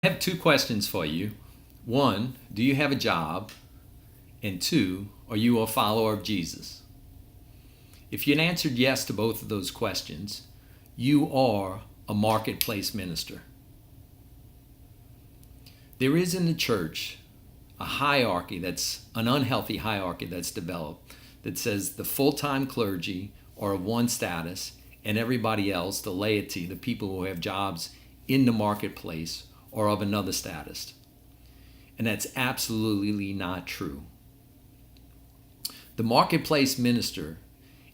I have two questions for you. One, do you have a job? And two, are you a follower of Jesus? If you answered yes to both of those questions, you are a marketplace minister. There is in the church a hierarchy that's an unhealthy hierarchy that's developed that says the full-time clergy are of one status and everybody else, the laity, the people who have jobs in the marketplace, are of another status. And that's absolutely not true. The marketplace minister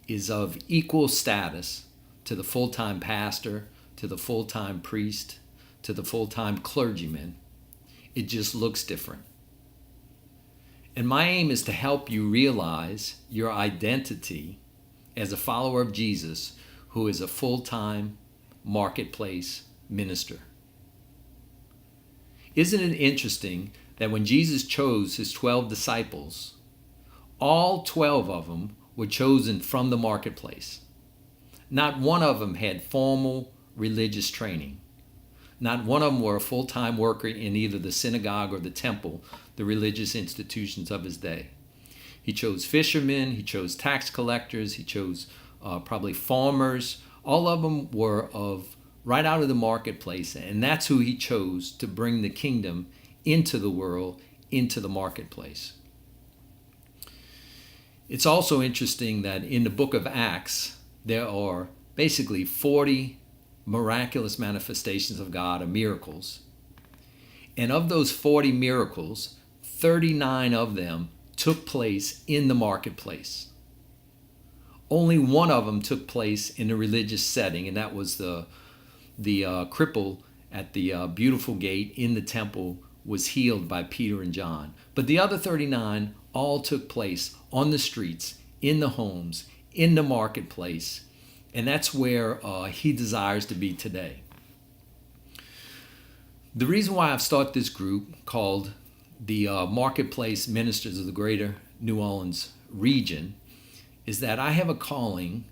is of equal status to the full-time pastor, to the full-time priest, to the full-time clergyman. It just looks different. And my aim is to help you realize your identity as a follower of Jesus who is a full-time marketplace minister. Isn't it interesting that when Jesus chose his 12 disciples, all 12 of them were chosen from the marketplace? Not one of them had formal religious training. Not one of them were a full-time worker in either the synagogue or the temple, the religious institutions of his day. He chose fishermen, he chose tax collectors, he chose probably farmers. All of them were of right out of the marketplace, and that's who he chose to bring the kingdom into the world, into the marketplace. It's also interesting that in the book of Acts, there are basically 40 miraculous manifestations of God, or miracles. And of those 40 miracles, 39 of them took place in the marketplace. Only one of them took place in a religious setting, and that was the cripple at the beautiful gate in the temple was healed by Peter and John. But the other 39 all took place on the streets, in the homes, in the marketplace, and that's where he desires to be today. The reason why I've started this group called the Marketplace Ministers of the Greater New Orleans region is that I have a calling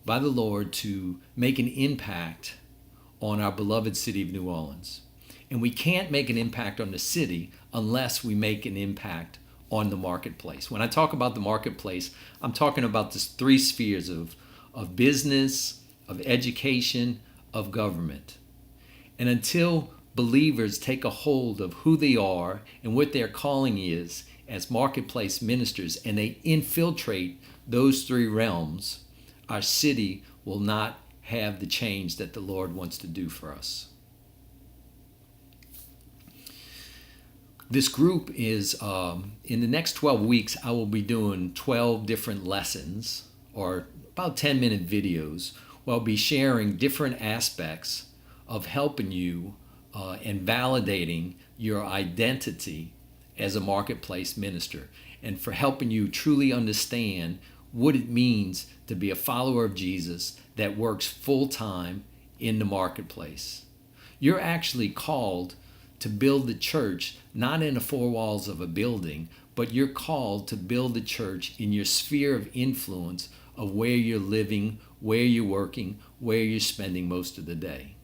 by the Lord to make an impact on our beloved city of New Orleans. And we can't make an impact on the city unless we make an impact on the marketplace. When I talk about the marketplace, I'm talking about the three spheres of business, of education, of government. And until believers take a hold of who they are and what their calling is as marketplace ministers, and they infiltrate those three realms, our city will not have the change that the Lord wants to do for us. This group is, in the next 12 weeks, I will be doing 12 different lessons, or about 10-minute videos, where I'll be sharing different aspects of helping you and validating your identity as a marketplace minister, and for helping you truly understand what it means to be a follower of Jesus that works full-time in the marketplace. You're actually called to build the church, not in the four walls of a building, but you're called to build the church in your sphere of influence of where you're living, where you're working, where you're spending most of the day.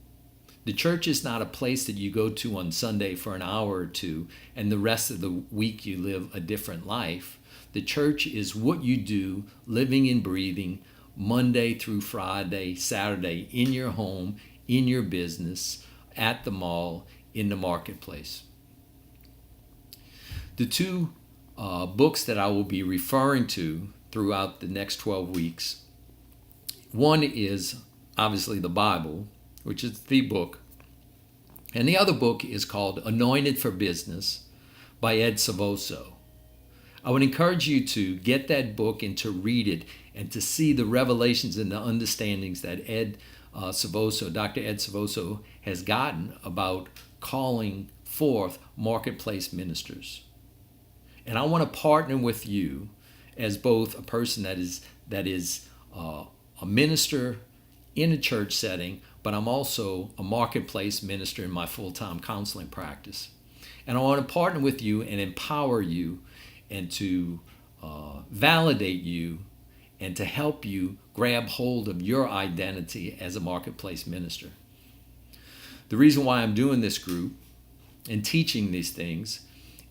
The church is not a place that you go to on Sunday for an hour or two and the rest of the week you live a different life. The church is what you do, living and breathing, Monday through Friday, Saturday, in your home, in your business, at the mall, in the marketplace. The two books that I will be referring to throughout the next 12 weeks, one is obviously the Bible, which is the book, and the other book is called Anointed for Business by Ed Silvoso. I would encourage you to get that book and to read it and to see the revelations and the understandings that Dr. Ed Silvoso has gotten about calling forth marketplace ministers. And I want to partner with you as both a person that is a minister in a church setting, but I'm also a marketplace minister in my full-time counseling practice. And I want to partner with you and empower you and to validate you and to help you grab hold of your identity as a marketplace minister. The reason why I'm doing this group and teaching these things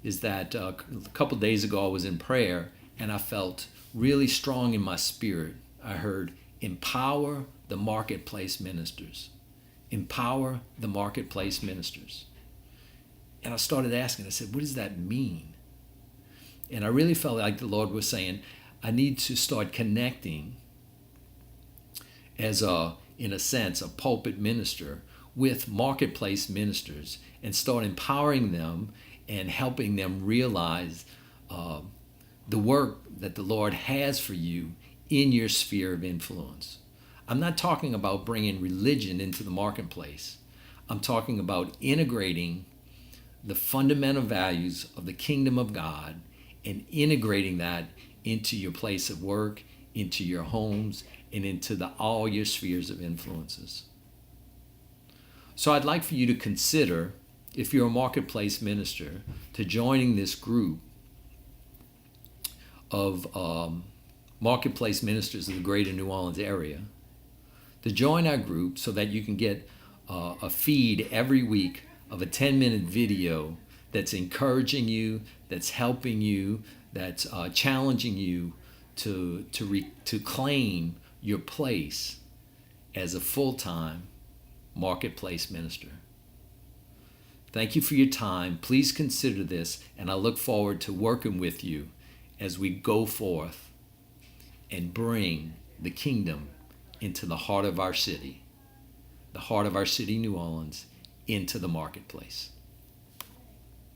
is that a couple days ago I was in prayer and I felt really strong in my spirit. I heard, empower the marketplace ministers. Empower the marketplace ministers. And I started asking, I said, what does that mean? And I really felt like the Lord was saying, I need to start connecting as in a sense, a pulpit minister with marketplace ministers and start empowering them and helping them realize the work that the Lord has for you in your sphere of influence. I'm not talking about bringing religion into the marketplace. I'm talking about integrating the fundamental values of the kingdom of God and integrating that into your place of work, into your homes, and into all your spheres of influences. So I'd like for you to consider, if you're a marketplace minister, to joining this group of marketplace ministers of the greater New Orleans area, to join our group so that you can get a feed every week of a 10-minute video that's encouraging you, that's helping you, that's challenging you to claim your place as a full-time marketplace minister. Thank you for your time. Please consider this, and I look forward to working with you as we go forth and bring the kingdom into the heart of our city, New Orleans, into the marketplace.